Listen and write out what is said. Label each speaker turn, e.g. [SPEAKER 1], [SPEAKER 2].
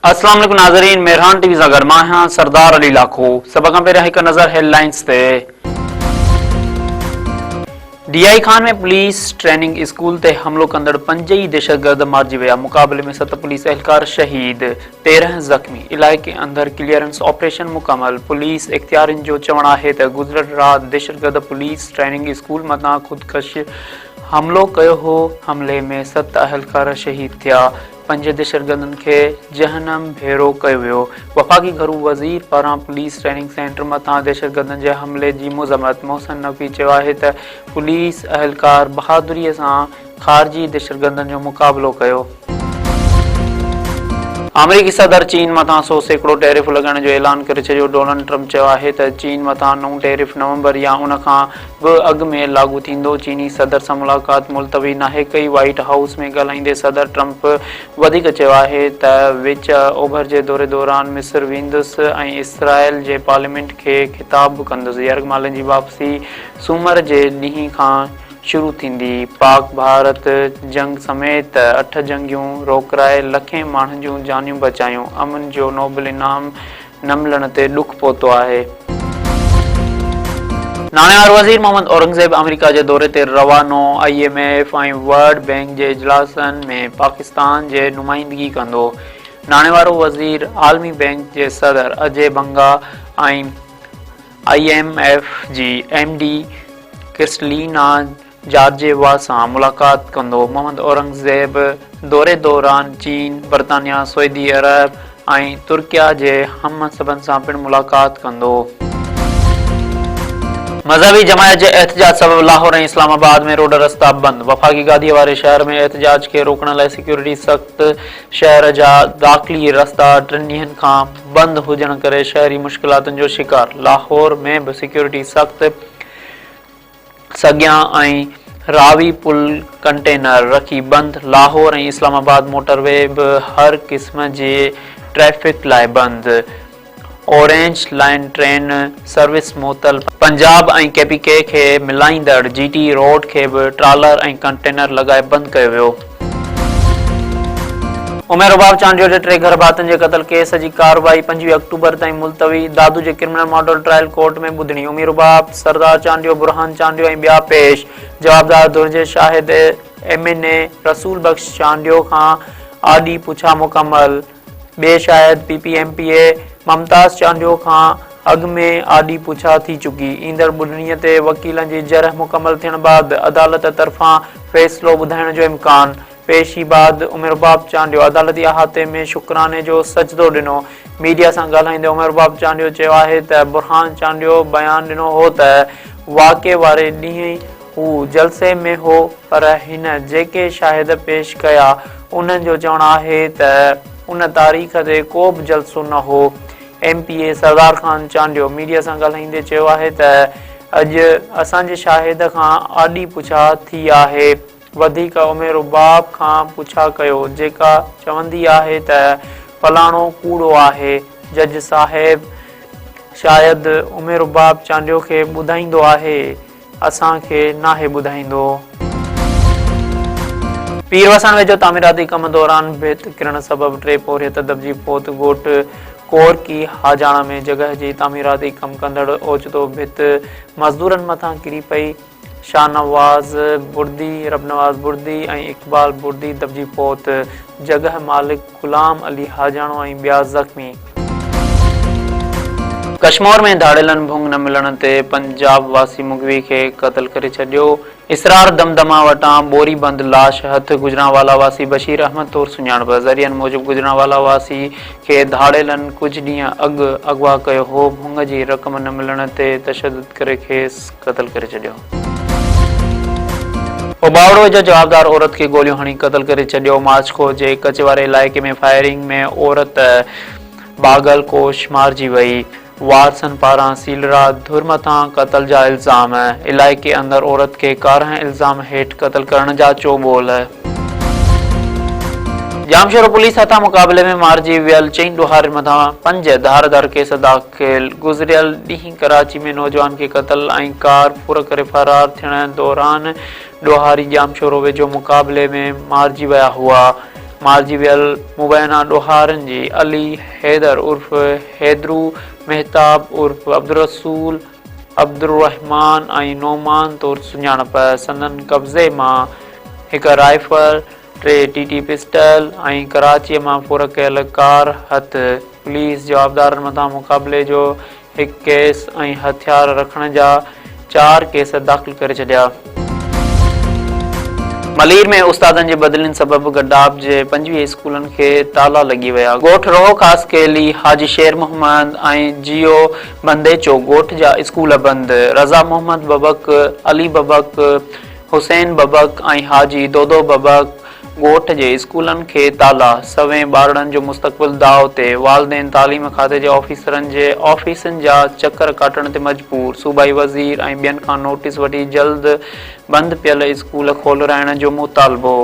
[SPEAKER 1] अस्सलाम वालेकुम नाज़रीन, मेहरान टीवी सां गॾु मां आहियां सरदार अली लाखो। सभ खां पहिरियों हिकु नज़र हेडलाइंस ते। डीआई खान में पुलिस ट्रेनिंग स्कूल ते हमलो कंदड़ 5 ई दहशतगर्द मारिजी विया। मुक़ाबले में 7 पुलिस एहलकार शहीद, 13 ज़ख़्मी। इलाइक़े अंदरि क्लियरेंस ऑपरेशन मुकमल। पुलिस इख़्तियारनि जो चवणु आहे त गुज़िरियल राति दहशतगर्द पुलिस ट्रेनिंग स्कूल मथां ख़ुदकश हमलो कयो हो। हमले में 7 एहलकार शहीद थिया। 5 दहशतगर्दनि खे जहन्नम भेरो कयो वियो। वफ़ाक़ी घरू वज़ीर पारां पुलिस ट्रेनिंग सेंटर मथां दहशतगर्दनि जे हमले जी मुज़म्मत। मोहसिन नक़वी चयो आहे त पुलिस एहलकार बहादुरीअ सां ख़ारिजी दहशतगर्दनि जो मुक़ाबिलो कयो। अमरीकी सदर चीन मथां 100 सैकड़ो टैरिफ लॻाइण जो ऐलान करे छॾियो। डोनाल्ड ट्रंप चयो आहे त चीन मथां नओं टैरिफ नवंबर या उन खां बि अॻु में लागू थींदो। चीनी सदर सां मुलाक़ात मुलतवी नाहे कई। व्हाइट हाउस में ॻाल्हाईंदे सदर ट्रंप वधीक चयो आहे त विच ओभर जे दौरे दौरान मिस्र वेंदुसि ऐं इसराइल जे पार्लियामेंट खे ख़िताब कंदुसि। यरगमालनि जी वापसी सूमर जे ॾींहं खां शुरू थींदी। पाक भारत जंग समेत 8 जंगियूं रोकराए लखें माण्हुनि जूं जानियूं बचायूं। अमन जो नोबल इनाम न मिलण ते ॾुख पहुतो आहे। नाणेवार वज़ीर मोहम्मद औरंगज़ेब अमेरिका जे दौरे ते रवानो। IMF ऐं वर्ल्ड बैंक जे इजलासनि में पाकिस्तान जे नुमाइंदगी कंदो। नाणेवारो वज़ीर आलमी बैंक जे सदर अजय बंगा ऐं IMF जी MD क्रिस्टलीना जॉर्जिएवा सां मुलाक़ात कंदो। मोहम्मद औरंगज़ेब दौरे दौरान चीन, बर्तानिया, सऊदी अरब ऐं तुर्किया जे हमसबनि सां पिणु मुलाक़ात कंदो। मज़हबी जमायत जे एहतजाज सबबि लाहौर ऐं इस्लामाबाद में रोड रस्ता बंद। वफ़ाक़ी गादीअ वारे शहर में एहतजाज खे रोकण लाइ सिक्योरिटी सख़्त। शहर जा दाख़िली रस्ता 3 ॾींहनि खां बंद हुजण करे शहरी मुश्किलातुनि जो शिकार। लाहौर में बि सिक्योरिटी सख़्त। सगियां ऐं रावी पुल कंटेनर रखी बंद। लाहौर ऐं इस्लामाबाद मोटरवे बि हर क़िस्म जे ट्रैफ़िक लाइ बंद। ऑरेंज लाइन ट्रेन सर्विस मुअतल। पंजाब ऐं KPK खे मिलाईंदड़ GT रोड खे बि ट्रालर ऐं कंटेनर लॻाए बंदि कयो वियो। उमेर रुबाब चांडियो जे 3 घर भातियुनि जे क़त्ल केस जी कार्रवाई 25 अक्टूबर ताईं मुलतवी। दादू जे क्रिमिनल मॉडल ट्रायल कोर्ट में ॿुधणी। उमेर रुबाब, सरदार चांडियो, बुरहान चांडियो ऐं ॿिया पेश। जवाबदार धुरिजे शाहिद MNA रसूल बख्श चांडियो खां आॾी पुछा मुकमल। ॿिए शाहिद PPMPA ममताज़ चांडियो खां अॻु में आॾी पुछा थी चुकी। ईंदड़ ॿुधणीअ ते वकीलनि जी जरह मुकमल थियण बैदि अदालत तरफ़ां फ़ैसिलो ॿुधाइण जो इम्कान। पेशी बाद उमेर रुबाब चांडियो अदालती अहाते में शुक्राने जो सजदो ॾिनो। मीडिया सां ॻाल्हाईंदे उमेर रुबाब चांडियो चयो आहे त बुरहान चांडियो बयानु ॾिनो हो त वाक़े वारे ॾींहुं हू जलसे में हो, पर हिन जेके शाहिद पेश कया उन्हनि जो चवणु आहे त उन तारीख़ ते को बि जलसो न हो। MPA सरदार खान चांडियो मीडिया सां ॻाल्हाईंदे चयो आहे त अॼु असांजे शाहिद खां आॾी पुछा थी आहे। वधीक उमेर रुबाब खां पुछा कयो, जेका चवंदी आहे त फलाणो कूड़ो आहे। जज साहिब शायदि उमेर रुबाब चांडियो खे ॿुधाईंदो आहे, असांखे नाहे ॿुधाईंदो। पीर वसण वेझो तामीराती कम दौरान भित किरण सबबि 3 पोरियत दॿिजी फोत। ॻोठ कोरकी हाजाणा में जॻह जी तामीराती कम कंदड़ ओचितो भित मज़दूरनि मथां किरी पई। शाहनवाज़ बुर्दी, रबनवाज़ बुर्दी ऐं इक़बाल बुर्दी दॿिजी फोत। जॻह मालिक गुलाम अली हाजाणो ऐं ॿिया ज़ख़्मी। कश्मीर में धाड़ेलनि भुंग न मिलण ते पंजाब वासी मुगवी खे क़त्ल करे छॾियो। इसरार दमदमा वटां बोरी बंद लाश हथ। गुजरांवाला वासी बशीर अहमद तौरु सुञाणप। ज़रियनि मूजिबि गुजरांवाला वासी खे धाड़ेलनि कुझु ॾींहं अॻु अगवा कयो हो। भुंग जी रक़म न मिलण ते तशदुद करे खेसि क़त्ल करे छॾियो। उबावड़ो वेझो जवाबदार औरत खे गोलियूं हणी क़त्ल करे छॾियो। माचको जे कचे वारे इलाइक़े में फायरिंग में औरत बागलकोश मारिजी वई। वारसनि पारां सीलरा धुर मथां क़त्ल जा इल्ज़ाम। इलाइक़े अंदरि औरत खे 11 इल्ज़ाम हेठि क़त्ल करण जा चोबोल। जामशोरो पुलिस हथां मुक़ाबले में मारिजी वियल 4 ॾोहारियुनि मथां 5 धारदार केस दाख़िल। गुज़िरियल ॾींहुं कराची में नौजवान खे क़त्ल ऐं कार फुर करे फरार थियण दौरान ॾोहारी जामशोरो वेझो मुक़ाबले में मारिजी विया हुआ। मारिजी वियल मुबैना ॾोहारनि जी अली हैदर उर्फ़ हैदरू मेहताब उर्फ़ अब्दुलरसूल अब्दुर्रहमान ऐं नोमान तौरु सुञाणप। संदन कब्ज़े मां हिकु राइफल, 3 टीटी पिस्टल ऐं कराचीअ मां फुर कयल कार हथ। पुलिस जवाबदारनि मथां मुक़ाबले जो हिकु केस ऐं हथियार रखण जा 4 केस दाख़िल करे छॾिया। मलीर में उस्तादनि जे बदिलियुनि सबबि गडाब जे 25 स्कूलनि खे ताला लॻी विया। ॻोठ रोह ख़ास केली हाजी शेर मोहम्मद ऐं जियो बंदेचो ॻोठ जा स्कूल बंदि। रज़ा मोहम्मद बबक, अली बबक, हुसैन बबक ऐं हाजी दोदो बबक ॻोठ जे स्कूलनि खे ताला। सवें ॿारनि जो मुस्तक़बिल दाव ते। वालिदैन तालीम खाते जे ऑफिसरनि जे ऑफिसनि जा चकर काटण ते मजबूर। सूबाई वज़ीर ऐं ॿियनि खां नोटिस वठी जल्द बंदि पियल स्कूल खोलाइण जो मुतालबो।